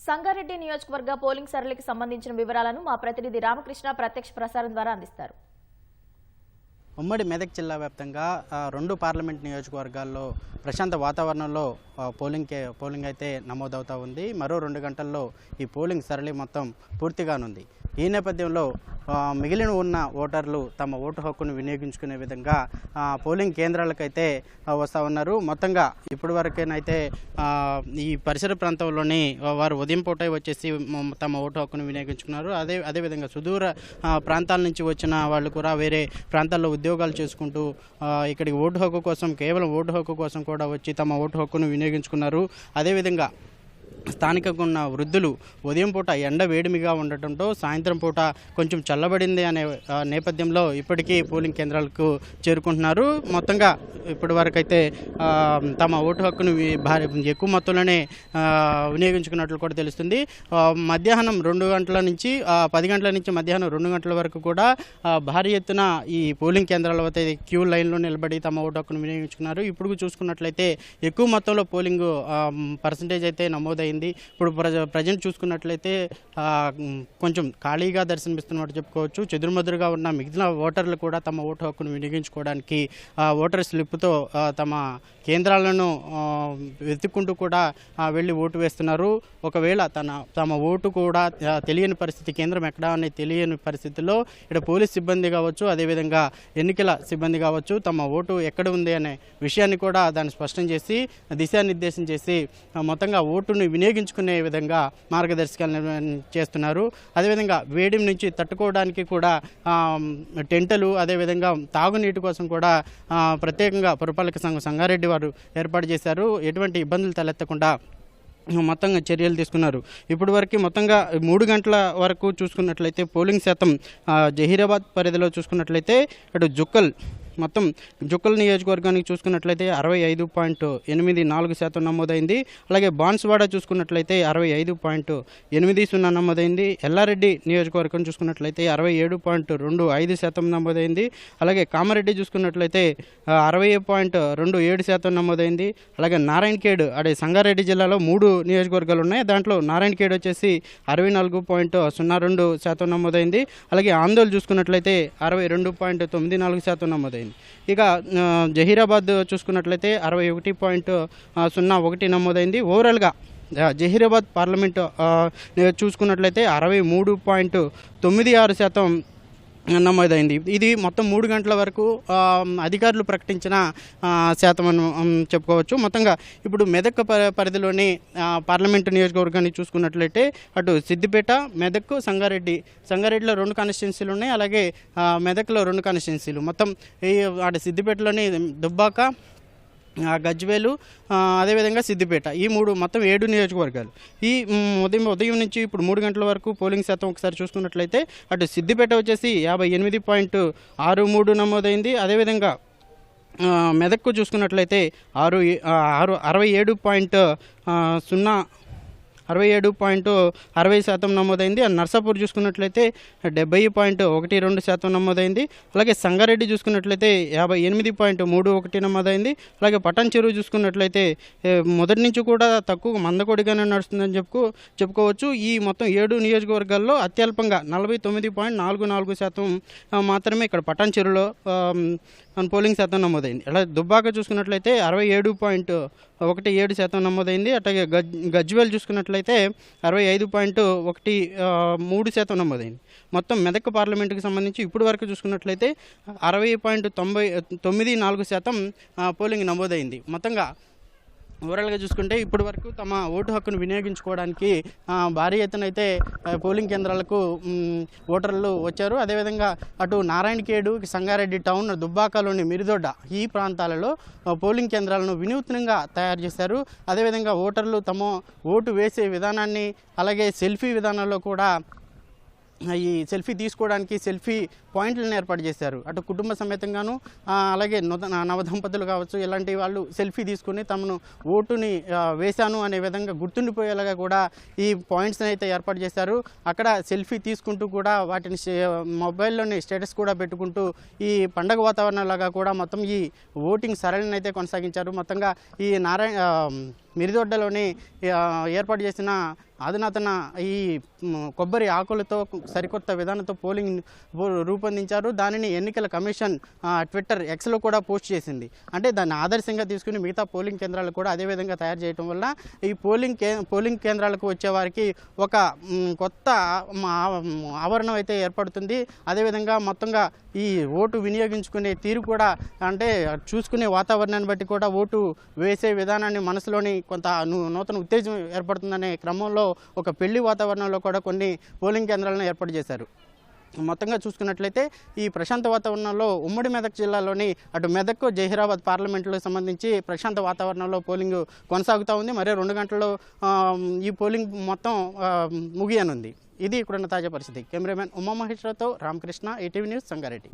సంగారెడ్డి నియోజకవర్గ పోలింగ్ సరళికి సంబంధించిన వివరాలను మా ప్రతినిధి రామకృష్ణ ప్రత్యక్ష ప్రసారం ద్వారా అందిస్తారు. ఉమ్మడి మెదక్ జిల్లా వ్యాప్తంగా 2 పార్లమెంట్ నియోజకవర్గాల్లో ప్రశాంత వాతావరణంలో పోలింగ్ అయితే నమోదవుతా ఉంది. మరో 2 గంటల్లో ఈ పోలింగ్ సరళి మొత్తం పూర్తిగానుంది. ఈ నేపథ్యంలో మిగిలిన ఉన్న ఓటర్లు తమ ఓటు హక్కును వినియోగించుకునే విధంగా పోలింగ్ కేంద్రాలకైతే వస్తూ ఉన్నారు. మొత్తంగా ఇప్పటి వరకేనైతే ఈ పరిసర ప్రాంతంలోని వారు ఉదయం పూట వచ్చేసి తమ ఓటు హక్కును వినియోగించుకున్నారు. అదేవిధంగా సుదూర ప్రాంతాల నుంచి వచ్చిన వాళ్ళు కూడా వేరే ప్రాంతాల్లో ఉద్యోగాలు చేసుకుంటూ ఇక్కడికి ఓటు హక్కు కోసం కేవలం ఓటు హక్కు కోసం కూడా వచ్చి తమ ఓటు హక్కును వినియోగించుకున్నారు. అదేవిధంగా స్థానికంగా ఉన్న వృద్ధులు ఉదయం పూట ఎండ వేడిమిగా ఉండటంతో సాయంత్రం పూట కొంచెం చల్లబడింది అనే నేపథ్యంలో ఇప్పటికీ పోలింగ్ కేంద్రాలకు చేరుకుంటున్నారు. మొత్తంగా ఇప్పటి వరకు అయితే తమ ఓటు హక్కును ఎక్కువ మొత్తంలోనే వినియోగించుకున్నట్లు కూడా తెలుస్తుంది. మధ్యాహ్నం 2 గంటల నుంచి 10 గంటల నుంచి మధ్యాహ్నం 2 గంటల వరకు కూడా భారీ ఎత్తున ఈ పోలింగ్ కేంద్రాల వద్ద క్యూ లైన్లో నిలబడి తమ ఓటు హక్కును వినియోగించుకున్నారు. ఇప్పుడు చూసుకున్నట్లయితే ఎక్కువ మొత్తంలో పోలింగ్ పర్సంటేజ్ అయితే నమోదైంది. ఇప్పుడు ప్రజెంట్ చూసుకున్నట్లయితే కొంచెం ఖాళీగా దర్శనమిస్తున్నట్టు చెప్పుకోవచ్చు. చెదురుమదురుగా ఉన్న మిగిలిన ఓటర్లు కూడా తమ ఓటు హక్కును వినియోగించుకోవడానికి ఓటర్ స్లిప్తో తమ కేంద్రాలను వెతుక్కుంటూ కూడా వెళ్ళి ఓటు వేస్తున్నారు. ఒకవేళ తమ ఓటు కూడా తెలియని పరిస్థితి, కేంద్రం ఎక్కడా అనేది తెలియని పరిస్థితుల్లో ఇక్కడ పోలీస్ సిబ్బంది కావచ్చు, అదేవిధంగా ఎన్నికల సిబ్బంది కావచ్చు, తమ ఓటు ఎక్కడ ఉంది అనే విషయాన్ని కూడా దాన్ని స్పష్టం చేసి దిశానిర్దేశం చేసి మొత్తంగా ఓటును వినియోగించుకునే విధంగా మార్గదర్శకాలు చేస్తున్నారు. అదేవిధంగా వేడిమి నుంచి తట్టుకోవడానికి కూడా టెంటలు, అదేవిధంగా తాగునీటి కోసం కూడా ప్రత్యేకంగా పురపాలక సంఘం సంగారెడ్డి వారు ఏర్పాటు చేశారు. ఎటువంటి ఇబ్బందులు తలెత్తకుండా మొత్తంగా చర్యలు తీసుకున్నారు. ఇప్పటి వరకు మొత్తంగా 3 గంటల వరకు చూసుకున్నట్లయితే పోలింగ్ శాతం జహీరాబాద్ పరిధిలో చూసుకున్నట్లయితే అటు జుక్కల్ నియోజకవర్గానికి చూసుకున్నట్లయితే 65.84% నమోదైంది. అలాగే బాన్స్వాడ చూసుకున్నట్లయితే 65.80 నమోదైంది. ఎల్లారెడ్డి నియోజకవర్గం చూసుకున్నట్లయితే 67.25% నమోదైంది. అలాగే కామారెడ్డి చూసుకున్నట్లయితే 60.27% నమోదైంది. అలాగే నారాయణఖేడ్ అదే సంగారెడ్డి జిల్లాలో 3 నియోజకవర్గాలు ఉన్నాయి. దాంట్లో నారాయణఖేడ్ వచ్చేసి 64.02% నమోదైంది. అలాగే ఆందోళన చూసుకున్నట్లయితే 62.94% నమోదైంది. ఇక జహీరాబాద్ చూసుకున్నట్లయితే 61.01 నమోదైంది. ఓవరాల్గా జహీరాబాద్ పార్లమెంటు చూసుకున్నట్లయితే 63.96% నమోదైంది. ఇది మొత్తం 3 గంటల వరకు అధికారులు ప్రకటించిన శాతం అని చెప్పుకోవచ్చు. మొత్తంగా ఇప్పుడు మెదక్ పరిధిలోని పార్లమెంటు నియోజకవర్గాన్ని చూసుకున్నట్లయితే అటు సిద్దిపేట, మెదక్, సంగారెడ్డిలో 2 కాన్స్టిట్యున్సీలు ఉన్నాయి. అలాగే మెదక్లో 2 కాన్స్టిట్యున్సీలు. మొత్తం అటు సిద్దిపేటలోని దుబ్బాక, గజ్వేలు, అదేవిధంగా సిద్దిపేట, ఈ 3 మొత్తం 7 నియోజకవర్గాలు. ఈ ఉదయం నుంచి ఇప్పుడు 3 గంటల వరకు పోలింగ్ శాతం ఒకసారి చూసుకున్నట్లయితే అటు సిద్దిపేట వచ్చేసి 58.63 నమోదైంది. అదేవిధంగా మెదక్కు చూసుకున్నట్లయితే 67.60% నమోదైంది. నర్సాపూర్ చూసుకున్నట్లయితే 70.12% నమోదైంది. అలాగే సంగారెడ్డి చూసుకున్నట్లయితే 58.31 నమోదైంది. అలాగే పటాన్ చెరువు చూసుకున్నట్లయితే మొదటి నుంచి కూడా తక్కువ మందకొడిగానే నడుస్తుందని చెప్పుకోవచ్చు. ఈ మొత్తం 7 నియోజకవర్గాల్లో అత్యల్పంగా 49.44% మాత్రమే ఇక్కడ పటాన్ చెరువులో పోలింగ్ శాతం నమోదైంది. అలా దుబ్బాక చూసుకున్నట్లయితే 67.17% నమోదైంది. అట్లాగే గజ్వేల్ చూసుకున్నట్లయితే 65.13% నమోదైంది. మొత్తం మెదక్ పార్లమెంటుకి సంబంధించి ఇప్పటి వరకు చూసుకున్నట్లయితే 60.94% పోలింగ్ నమోదైంది. మొత్తంగా ఓవరాల్గా చూసుకుంటే ఇప్పటి వరకు తమ ఓటు హక్కును వినియోగించుకోవడానికి భారీ ఎత్తున అయితే పోలింగ్ కేంద్రాలకు ఓటర్లు వచ్చారు. అదేవిధంగా అటు నారాయణఖేడ్, సంగారెడ్డి టౌన్, దుబ్బాకలోని మిరిదొడ్డ ఈ ప్రాంతాలలో పోలింగ్ కేంద్రాలను వినూత్నంగా తయారు చేశారు. అదేవిధంగా ఓటర్లు తమ ఓటు వేసే విధానాన్ని, అలాగే సెల్ఫీ విధానంలో కూడా ఈ సెల్ఫీ తీసుకోవడానికి సెల్ఫీ పాయింట్లను ఏర్పాటు చేశారు. అటు కుటుంబ సమేతంగాను, అలాగే నవదంపతులు కావచ్చు, ఇలాంటి వాళ్ళు సెల్ఫీ తీసుకుని తమను ఓటుని వేశాను అనే విధంగా గుర్తుండిపోయేలాగా కూడా ఈ పాయింట్స్ని అయితే ఏర్పాటు చేశారు. అక్కడ సెల్ఫీ తీసుకుంటూ కూడా వాటిని మొబైల్లోని స్టేటస్ కూడా పెట్టుకుంటూ ఈ పండగ వాతావరణంలాగా కూడా మొత్తం ఈ ఓటింగ్ సరళిని అయితే కొనసాగించారు. మొత్తంగా ఈ మిరిదొడ్డలోని ఏర్పాటు చేసిన అధునాతన ఈ కొబ్బరి ఆకులతో సరికొత్త విధానంతో పోలింగ్ రూపొందించారు. దానిని ఎన్నికల కమిషన్ ట్విట్టర్ ఎక్స్లో కూడా పోస్ట్ చేసింది. అంటే దాన్ని ఆదర్శంగా తీసుకుని మిగతా పోలింగ్ కేంద్రాలు కూడా అదే విధంగా తయారు చేయడం వల్ల ఈ పోలింగ్ కేంద్రాలకు వచ్చే వారికి ఒక కొత్త ఆవరణం అయితే ఏర్పడుతుంది. అదేవిధంగా మొత్తంగా ఈ ఓటు వినియోగించుకునే తీరు కూడా అంటే చూసుకునే వాతావరణాన్ని బట్టి కూడా ఓటు వేసే విధానాన్ని మనసులోని కొంత నూతన ఉత్తేజం ఏర్పడుతుందనే క్రమంలో ఒక పెళ్లి వాతావరణంలో కూడా కొన్ని పోలింగ్ కేంద్రాలను ఏర్పాటు చేశారు. మొత్తంగా చూసుకున్నట్లయితే ఈ ప్రశాంత వాతావరణంలో ఉమ్మడి మెదక్ జిల్లాలోని అటు మెదక్ జహీరాబాద్ పార్లమెంటులకు సంబంధించి ప్రశాంత వాతావరణంలో పోలింగ్ కొనసాగుతూ ఉంది. మరో 2 గంటల్లో ఈ పోలింగ్ మొత్తం ముగియనుంది. ఇది ఇక్కడున్న తాజా పరిస్థితి. కెమెరామెన్ ఉమామహేశ్వరతో రామకృష్ణ, ఈటీవీ న్యూస్, సంగారెడ్డి.